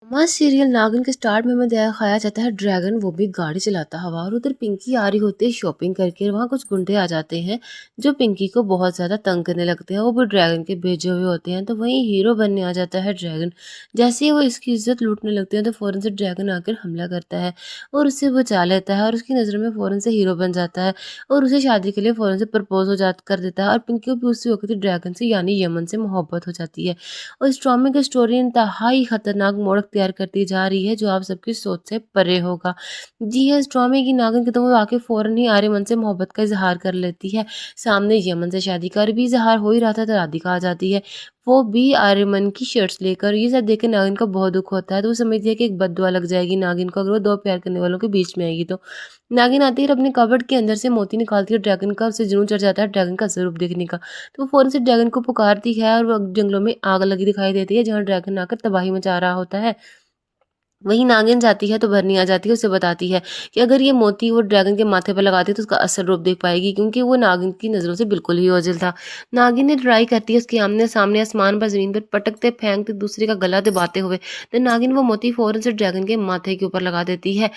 Romance serial नागिन के start में हमें दिखाया जाता है ड्रैगन, वो भी गाड़ी चलाता हुआ, और उधर पिंकी आ रही होती है शॉपिंग करके। वहाँ कुछ गुंडे आ जाते हैं जो पिंकी को बहुत ज्यादा तंग करने लगते हैं। वो भी ड्रैगन के भेजे हुए होते हैं। तो वहीं हीरो बनने आ जाता है ड्रैगन। जैसे ही वो इसकी इज्जत लूटने लगते हैं तो फौरन से ड्रैगन आकर हमला करता है और उससे बचा लेता है, और उसकी नजर में फौरन से हीरो बन जाता है और उसे शादी के लिए फौरन से प्रपोज हो जा कर देता है। और पिंकी को भी उसी वक्त ड्रैगन से यानी यमन से मोहब्बत हो जाती है। और इस ड्रामे की स्टोरी इंतहाई खतरनाक मोड़ अख्तियार करती जा रही है, जो आप सबकी सोच से परे होगा। जी हाँ, इस ड्रामे की नागिन के तो वो आके फौरन ही आर्यमन से मोहब्बत का इजहार कर लेती है। सामने यमन से शादी का भी इजहार हो ही रहा था तो राधिका आ जाती है, वो भी आर्यमन की शर्ट्स लेकर। ये सब देख के नागिन को बहुत दुख होता है, तो वो समझती है कि एक बद्दुआ लग जाएगी नागिन को अगर वो दो प्यार करने वालों के बीच में आएगी तो। नागिन आती है और अपने कबर्ड के अंदर से मोती निकालती है ड्रैगन का, उसे जुनून चढ़ जाता है ड्रैगन का स्वरूप देखने का। तो वो फ़ौरन से ड्रैगन को पुकारती है और वो जंगलों में आग लगी दिखाई देती है, जहाँ ड्रैगन आकर तबाही मचा रहा होता है। वहीं नागिन जाती है तो भरनी आ जाती है, उसे बताती है कि अगर ये मोती वो ड्रैगन के माथे पर लगाती है तो उसका असल रूप देख पाएगी, क्योंकि वो नागिन की नज़रों से बिल्कुल ही ओझल था। नागिन ने ट्राई करती है उसके आमने-सामने आसमान पर ज़मीन पर पटकते फेंकते दूसरे का गला दबाते हुए। तो नागिन वो मोती फ़ौरन से ड्रैगन के माथे के ऊपर लगा देती है।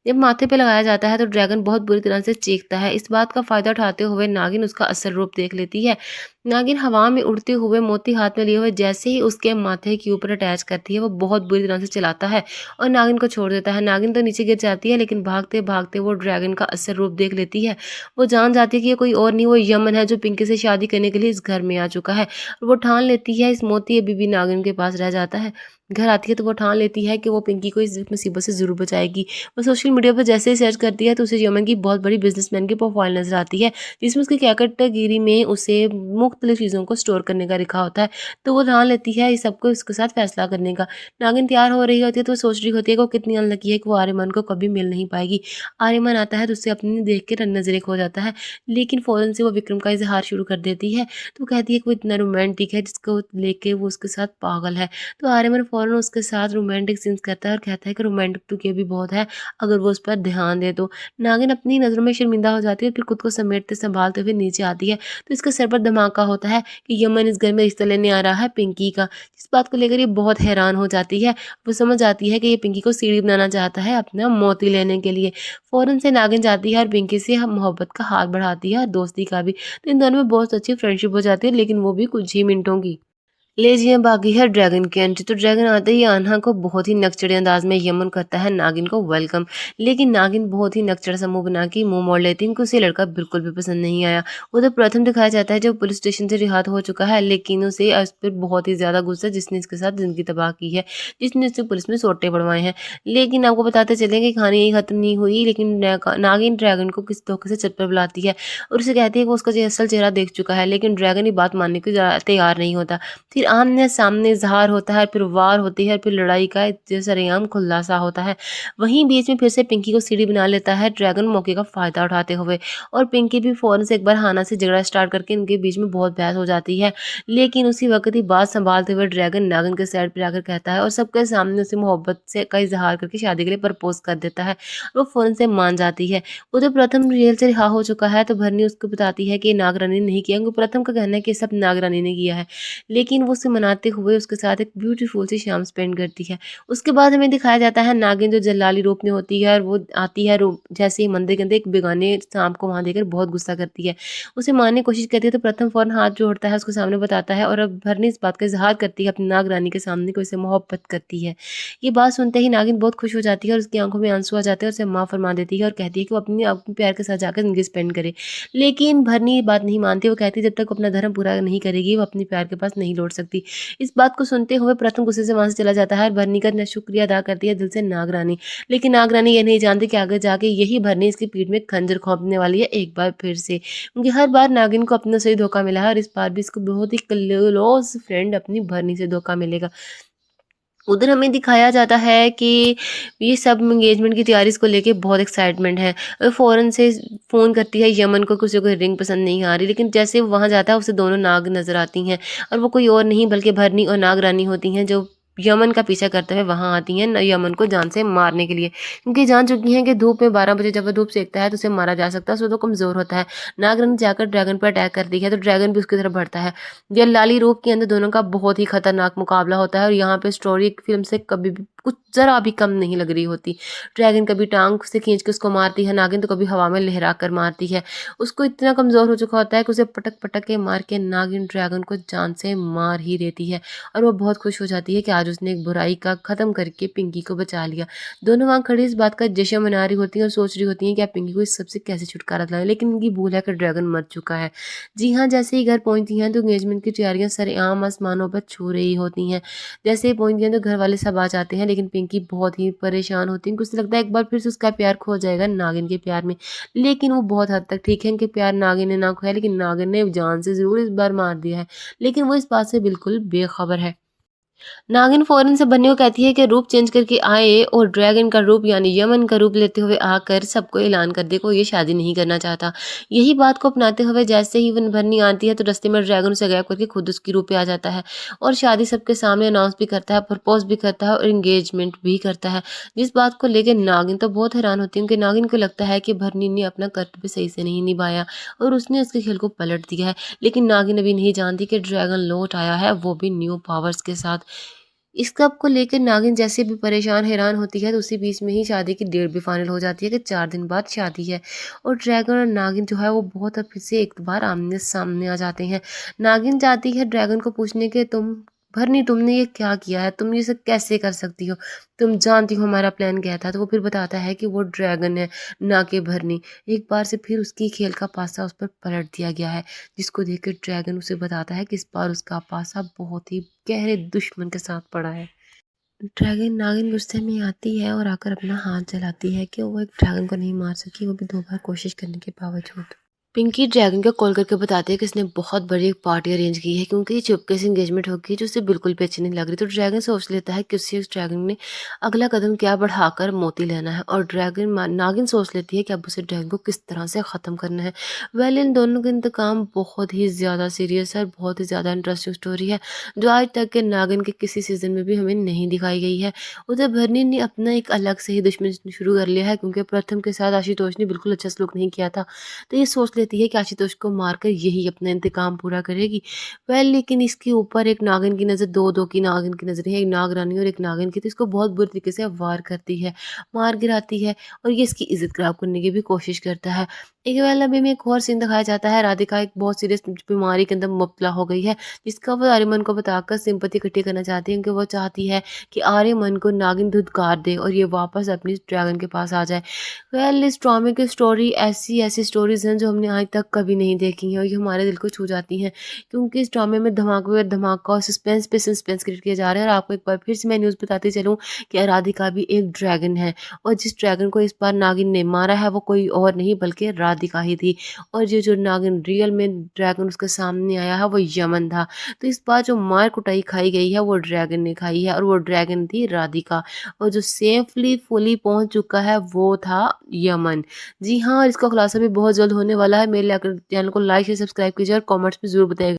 जब माथे पे लगाया जाता है तो ड्रैगन बहुत बुरी तरह से चीखता है। इस बात का फ़ायदा उठाते हुए नागिन उसका असल रूप देख लेती है। नागिन हवा में उड़ते हुए मोती हाथ में लिए हुए जैसे ही उसके माथे के ऊपर अटैच करती है, वो बहुत बुरी तरह से चिल्लाता है और नागिन को छोड़ देता है। नागिन तो नीचे गिर जाती है, लेकिन भागते-भागते वो ड्रैगन का असल रूप देख लेती है। वो जान जाती है कि ये कोई और नहीं, वो यमन है जो पिंकी से शादी करने के लिए इस घर में आ चुका है। और वो ठान लेती है इस मोती अभी भी नागिन के पास रह जाता है। घर आती है तो वो ठान लेती है कि वो पिंकी को इस मुसीबत से ज़रूर बचाएगी। वो सोशल मीडिया पर जैसे ही सर्च करती है तो उसे यमन की बहुत बड़ी बिज़नेसमैन की प्रोफ़ाइल नज़र आती है, जिसमें उसकी कैटेगरी में उसे मुख्तलिफ़ चीज़ों को स्टोर करने का लिखा होता है। तो वो ठान लेती है इस सबको उसके साथ फ़ैसला करने का। नागिन तैयार हो रही होती है तो वो सोच रही होती है कि वो कितनी अनलकी है कि वो आर्यमन को कभी मिल नहीं पाएगी। आर्यमन आता है तो उसे अपनी देख के नज़रें खो जाता है, लेकिन फ़ौरन से वो विक्रम का इज़हार शुरू कर देती है। तो वो कहती है कि वो इतना रोमांटिक है जिसको लेके वो उसके साथ पागल है। तो आर्यमन फ़ौरन उसके साथ रोमांटिक सीन्स करता है और कहता है कि रोमांटिक तो ये भी बहुत है अगर वो उस पर ध्यान दे तो। नागिन अपनी नज़रों में शर्मिंदा हो जाती है, फिर खुद को समेटते संभालते हुए नीचे आती है। तो इसके सर पर धमाका होता है कि यमन इस घर में रिश्ता लेने आ रहा है पिंकी का। इस बात को लेकर ये बहुत हैरान हो जाती है। वो समझ जाती है कि ये पिंकी को सीढ़ी बनाना चाहता है अपना मोती लेने के लिए। फ़ौरन से नागिन जाती है और पिंकी से मोहब्बत का हाथ बढ़ाती है और दोस्ती का भी। तो इन दोनों में बहुत अच्छी फ्रेंडशिप हो जाती है, लेकिन वो भी कुछ ही मिनटों की। लेज़ियाँ बाकी है ड्रैगन की एंट्री। तो ड्रैगन आते ही आन्हा को बहुत ही नकचढ़े अंदाज में यमन करता है नागिन को वेलकम। लेकिन नागिन बहुत ही नकचढ़ सा मुँह बना के मुँह मोड़ लेती है, इनको उसे लड़का बिल्कुल भी पसंद नहीं आया। उधर प्रथम दिखाया जाता है जो पुलिस स्टेशन से रिहा हो चुका है, लेकिन उसे इस पर बहुत ही ज़्यादा गुस्सा है जिसने इसके साथ ज़िंदगी तबाह की है, जिसने इससे पुलिस में सोटे पड़वाए हैं। लेकिन आपको बताते चलें कि कहानी यहीं खत्म नहीं हुई, लेकिन नागिन ड्रैगन को किस धोखे से छत पर बुलाती है और उसे कहती है कि वो उसका असल चेहरा देख चुका है, लेकिन ड्रैगन ये बात मानने को तैयार नहीं होता। फिर आमने-सामने इज़हार होता है, फिर वार होती है, फिर लड़ाई का जो सरेआम खुलासा होता है। वहीं बीच में फिर से पिंकी को सीढ़ी बना लेता है ड्रैगन मौके का फ़ायदा उठाते हुए, और पिंकी भी फ़ौरन से एक बार हाना से झगड़ा स्टार्ट करके इनके बीच में बहुत बहस हो जाती है। लेकिन उसी वक़्त ही बात सँभालते हुए ड्रैगन नागिन के साइड पे आकर कहता है और सबके सामने उसे मोहब्बत से का इज़हार करके शादी के लिए प्रपोज़ कर देता है। वो फ़ौरन से मान जाती है। उधर प्रथम जेल से रिहा हो चुका है तो भरनी उसको बताती है कि ये नागरानी ने नहीं किया, क्योंकि प्रथम का कहना है कि ये सब नागरानी ने किया है। लेकिन वो उसे मनाते हुए उसके साथ एक ब्यूटीफुल सी शाम स्पेंड करती है। उसके बाद हमें दिखाया जाता है नागिन जो जल्लाली रूप में होती है और वो आती है जैसे ही मंदिर के अंदर एक बेगाने सांप को वहाँ देखकर बहुत गुस्सा करती है। उसे मारने की कोशिश करती है तो प्रथम फौरन हाथ जोड़ता है, उसके सामने बताता है और अब भरनी इस बात का इज़हार करती है अपनी नाग रानी के सामने कि उसे मोहब्बत करती है। ये बात सुनते ही नागिन बहुत खुश हो जाती है और उसकी आँखों में आंसू आ जाते हैं और उसे माँ फरमा देती है और कहती है कि वो अपने प्यार के साथ जाकर ज़िंदगी स्पेंड करे। लेकिन भरनी ये बात नहीं मानती, वो कहती है जब तक वो अपना धर्म पूरा नहीं करेगी वो अपने प्यार के पास नहीं लौट सकती। इस बात को सुनते हुए प्रथम गुस्से से वहाँ से चला जाता है और भरनी का शुक्रिया अदा करती है दिल से नागरानी। लेकिन नागरानी ये नहीं जानती कि आगे जाके यही भरनी इसकी पीठ में खंजर घोंपने वाली है एक बार फिर से। क्योंकि हर बार नागिन को अपने से ही धोखा मिला है और इस बार भी इसको बहुत ही क्लोज़ फ्रेंड अपनी भरनी से धोखा मिलेगा। उधर हमें दिखाया जाता है कि ये सब एंगेजमेंट की तैयारी इसको लेके बहुत एक्साइटमेंट है। फ़ौरन से फ़ोन करती है यमन को, किसी को रिंग पसंद नहीं आ रही, लेकिन जैसे वो वहाँ जाता है उसे दोनों नाग नज़र आती हैं और वो कोई और नहीं बल्कि भरनी और नाग रानी होती हैं जो यमन का पीछा करते हुए वहाँ आती हैं यमन को जान से मारने के लिए, क्योंकि जान चुकी हैं कि धूप में 12 बजे जब वो धूप सेकता है तो उसे मारा जा सकता है, सो तो कमज़ोर होता है। नागरानी जाकर ड्रैगन पर अटैक करती है तो ड्रैगन भी उसकी तरफ बढ़ता है। ये लाली रूप के अंदर दोनों का बहुत ही खतरनाक मुकाबला होता है और यहाँ पे स्टोरी फिल्म से कभी भी कुछ ज़रा भी कम नहीं लग रही होती। ड्रैगन कभी टांग से खींच के उसको मारती है नागिन, तो कभी हवा में लहरा कर मारती है। उसको इतना कमज़ोर हो चुका होता है कि उसे पटक-पटक के मार के नागिन ड्रैगन को जान से मार ही देती है और वो बहुत खुश हो जाती है कि आज उसने एक बुराई का ख़त्म करके पिंकी को बचा लिया। दोनों वहाँ खड़ी इस बात का जश्न मना रही होती हैं और सोच रही होती हैं कि आप पिंकी को इस सबसे कैसे छुटकारा दिलाएँ, लेकिन इनकी भूल है कि ड्रैगन मर चुका है। जी हाँ, जैसे ही घर पहुँचती हैं तो एंगेजमेंट की तैयारियाँ सरेआम आसमानों पर छू रही होती हैं। जैसे ही पहुँचती हैं तो घर वाले सब आ जाते हैं, लेकिन पिंकी बहुत ही परेशान होती है क्योंकि उसे लगता है एक बार फिर से उसका प्यार खो जाएगा नागिन के प्यार में। लेकिन वो बहुत हद तक ठीक है, इनके प्यार नागिन ने ना खोया, लेकिन नागिन ने जान से ज़रूर इस बार मार दिया है। लेकिन वो इस बात से बिल्कुल बेखबर है। नागिन फौरन से बन्नी को कहती है कि रूप चेंज करके आए और ड्रैगन का रूप यानी यमन का रूप लेते हुए आकर सबको ऐलान कर दे को ये शादी नहीं करना चाहता। यही बात को अपनाते हुए जैसे ही वन बन्नी आती है तो रास्ते में ड्रैगन उसे गायब करके खुद उसकी रूप पे आ जाता है और शादी सबके सामने अनाउंस भी करता है, प्रपोज भी करता है और एंगेजमेंट भी करता है। जिस बात को लेकर नागिन तो बहुत हैरान होती है क्योंकि नागिन को लगता है कि भरनी ने अपना कर्तव्य सही से नहीं निभाया और उसने उसके खेल को पलट दिया है। लेकिन नागिन अभी नहीं जानती कि ड्रैगन लौट आया है, वो भी न्यू पावर्स के साथ। इस कप को लेकर नागिन जैसे भी परेशान हैरान होती है तो उसी बीच में ही शादी की डेट भी फाइनल हो जाती है कि 4 दिन बाद शादी है और ड्रैगन और नागिन जो है वो बहुत अब फिर से एक बार आमने सामने आ जाते हैं। नागिन जाती है ड्रैगन को पूछने के तुम भरनी तुमने ये क्या किया है, तुम ये सब कैसे कर सकती हो, तुम जानती हो हमारा प्लान क्या था। तो वो फिर बताता है कि वो ड्रैगन है ना कि भरनी। एक बार से फिर उसकी खेल का पासा उस पर पलट दिया गया है, जिसको देखकर ड्रैगन उसे बताता है कि इस बार उसका पासा बहुत ही गहरे दुश्मन के साथ पड़ा है। ड्रैगन नागिन गुस्से में आती है और आकर अपना हाथ जलाती है कि वो एक ड्रैगन को नहीं मार सकी, वो भी 2 बार कोशिश करने के बावजूद। पिंकी ड्रैगन को कॉल करके बताती है कि इसने बहुत बड़ी एक पार्टी अरेंज की है क्योंकि चुपके से एंगेजमेंट होगी जो उसे बिल्कुल भी अच्छी नहीं लग रही। तो ड्रैगन सोच लेता है कि उससे उस ड्रैगन ने अगला कदम क्या बढ़ाकर मोती लेना है और नागिन सोच लेती है कि अब उसे ड्रैगन को किस तरह से ख़त्म करना है। वेल इन दोनों का इंतकाम बहुत ही ज़्यादा सीरियस है और बहुत ही ज़्यादा इंटरेस्टिंग स्टोरी है जो आज तक के नागिन के किसी सीजन में भी हमें नहीं दिखाई गई है। उधर भरनी ने अपना एक अलग से ही दुश्मन शुरू कर लिया है क्योंकि प्रथम के साथ आशुतोष ने बिल्कुल अच्छा सलूक नहीं किया था। तो ये सोच लेती है कि आशुतोष को मारकर यही अपना इंतकाम पूरा करेगी। वेल लेकिन इसके ऊपर एक नागिन की नज़र, दो की नागिन की नज़रें हैं, एक नागरानी और एक नागिन की, तो इसको बहुत बुरी तरीके से वार करती है, मार गिराती है और ये इसकी इज़्ज़त ख़राब करने की भी कोशिश करता है। एक वेल अभी में एक और सीन दिखाया जाता है, राधिका एक बहुत सीरियस बीमारी के अंदर मुब्तला हो गई है, जिसका वो आर्यमन को बताकर सिंपैथी इकट्ठी करना चाहती है क्योंकि वो चाहती है कि आर्यमन को नागिन धुतकार दे और ये वापस अपनी ड्रैगन के पास आ जाए। वेल इस ड्रामे की स्टोरी ऐसी स्टोरीज़ हैं जो हमने आज तक कभी नहीं देखी हैं और ये हमारे दिल को छू जाती हैं क्योंकि इस ड्रामे में धमाके पे धमाका और सस्पेंस पे सस्पेंस क्रिएट किया जा रहा है। और आपको एक बार फिर से मैं न्यूज़ बताती चलूँ कि राधिका भी एक ड्रैगन है और जिस ड्रैगन को इस बार नागिन ने मारा है वो कोई और नहीं बल्कि राधिका ही थी और ये जो नागिन रियल में ड्रैगन उसके सामने आया है वो यमन था। तो इस बार जो मार कुटाई खाई गई है वो ड्रैगन ने खाई है और वो ड्रैगन थी राधिका और जो सेफली फुली पहुंच चुका है वो था यमन। जी हाँ, और इसका खुलासा भी बहुत जल्द होने वाला है। मेरे चैनल को लाइक शेयर सब्सक्राइब कीजिए और कमेंट्स में ज़रूर बताइएगा।